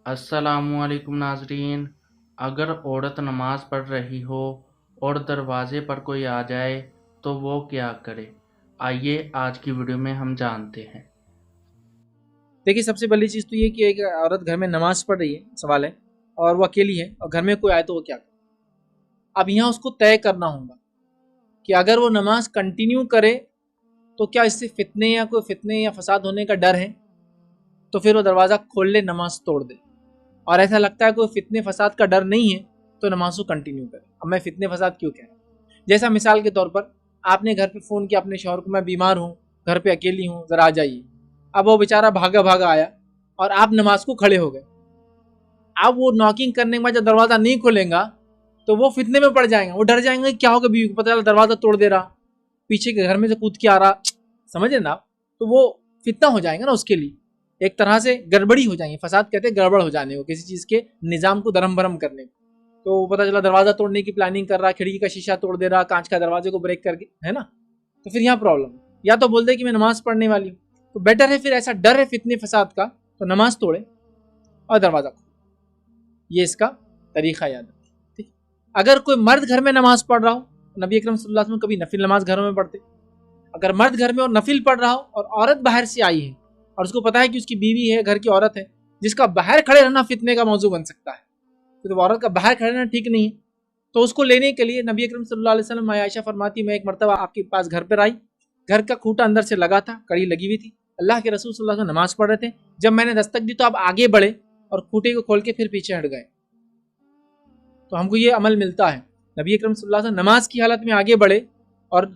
अस्सलामुअलैकुम नाजरीन। अगर औरत नमाज पढ़ रही हो और दरवाजे पर कोई आ जाए तो वो क्या करे? आइए आज की वीडियो में हम जानते हैं। देखिए, सबसे पहली चीज़ तो ये कि एक औरत घर में नमाज पढ़ रही है, सवाल है, और वो अकेली है और घर में कोई आए तो वो क्या करे। अब यहाँ उसको तय करना होगा कि अगर वो नमाज कंटिन्यू करे तो क्या इससे फितने या फसाद होने का डर है, तो फिर वो दरवाज़ा खोल ले, नमाज तोड़ दे। और ऐसा लगता है कोई फितने फसाद का डर नहीं है तो नमाज को कंटिन्यू करे। अब मैं फितने फसाद क्यों कह रहा हूँ, जैसा मिसाल के तौर पर आपने घर पे फ़ोन किया अपने शौहर को, मैं बीमार हूँ, घर पे अकेली हूँ, ज़रा आ जाइए। अब वो बेचारा भागा भागा आया और आप नमाज को खड़े हो गए। अब वो नॉकिंग करने के बाद जब दरवाज़ा नहीं खोलेगा तो वो फितने में पड़ जाएंगे, वो डर जाएंगे क्या होगा, बीवी को पता चला दरवाज़ा तोड़ दे रहा, पीछे के घर में से कूद के आ रहा, समझे ना। तो वो फितना हो जाएगा ना, उसके लिए एक तरह से गड़बड़ी हो जाएगी। फसाद कहते हैं गड़बड़ हो जाने को, किसी चीज़ के निज़ाम को दरम भरम करने को। तो पता चला दरवाज़ा तोड़ने की प्लानिंग कर रहा, खिड़की का शीशा तोड़ दे रहा, कांच का दरवाजे को ब्रेक करके, है ना। तो फिर यहाँ प्रॉब्लम, या तो बोल दे कि मैं नमाज पढ़ने वाली हूँ, तो बेटर है फिर ऐसा डर है फितने फसाद का तो नमाज तोड़े और दरवाज़ा खोले। ये इसका तरीका याद है, ठीक। अगर कोई मर्द घर में नमाज पढ़ रहा हो, नबी अकरम सल्लल्लाहु अलैहि वसल्लम कभी नफिल नमाज घरों में पढ़ते। अगर मर्द घर में और नफिल पढ़ रहा हो और औरत बाहर से आई है और उसको पता है कि उसकी बीवी है, घर की औरत है, जिसका बाहर खड़े रहना फितने का मौजू बन सकता है, तो औरत का बाहर खड़े रहना ठीक नहीं है, तो उसको लेने के लिए नबी अकरम सल्लल्लाहु अलैहि वसल्लम, आयशा फरमाती, मैं एक मरतबा आपके पास घर पर आई, घर का खूंटा अंदर से लगा था, कड़ी लगी हुई थी, अल्लाह के रसूल सल्लल्लाहु अलैहि वसल्लम नमाज पढ़ रहे थे। जब मैंने दस्तक दी तो आप आगे बढ़े और खूंटे को खोल के फिर पीछे हट गए। तो हमको ये अमल मिलता है, नबी अकरम सल्लल्लाहु अलैहि वसल्लम नमाज की हालत में आगे बढ़े और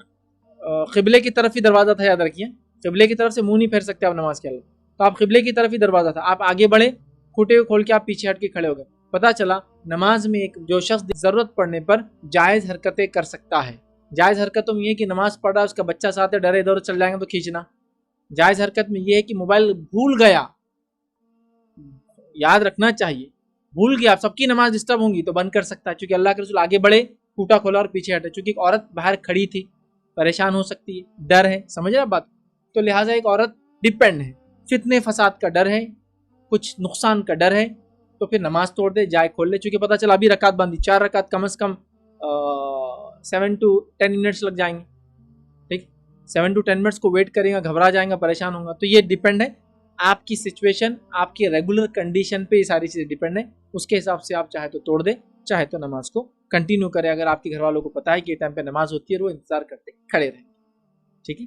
क़िबले की तरफ ही दरवाज़ा था, याद रखिए, क़िबले की तरफ से मुंह नहीं फेर सकते आप नमाज के हालत, तो आप क़िबले की तरफ ही दरवाज़ा था, आप आगे बढ़े, खूंटे को खोल के आप पीछे हट के खड़े हो गए। पता चला नमाज में एक जो शख्स ज़रूरत पड़ने पर जायज़ हरकतें कर सकता है। जायज़ हरकतों में ये कि नमाज पढ़ रहा है, उसका बच्चा साथ है, डरे इधर चल जाएंगे तो खींचना। जायज़ हरकत में ये है कि मोबाइल भूल गया, याद रखना चाहिए, भूल गया, आप सबकी नमाज डिस्टर्ब होंगी तो बंद कर सकता है, क्योंकि अल्लाह के रसूल आगे बढ़े, टूटा खोला और पीछे हटे, क्योंकि एक औरत बाहर खड़ी थी, परेशान हो सकती है, डर है, समझ रहे बात। तो लिहाजा एक औरत डिपेंड है, फितने फसाद का डर है, कुछ नुकसान का डर है, तो फिर नमाज तोड़ दे, जाए खोल ले, क्योंकि पता चला अभी रकात बंदी, 4 रकात कम से कम 7 to 10 मिनट्स लग जाएंगे, ठीक। 7 to 10 मिनट्स को वेट करेगा, घबरा जाएगा, परेशान होगा। तो ये डिपेंड है आपकी सिचुएशन, आपकी रेगुलर कंडीशन पे ये सारी चीज़ें डिपेंड है। उसके हिसाब से आप चाहे तो तोड़ दे, चाहे तो नमाज को कंटिन्यू करें, अगर आपके घर वालों को पता है कि ये टाइम पे नमाज होती है और वो इंतजार करते खड़े रहेंगे, ठीक है।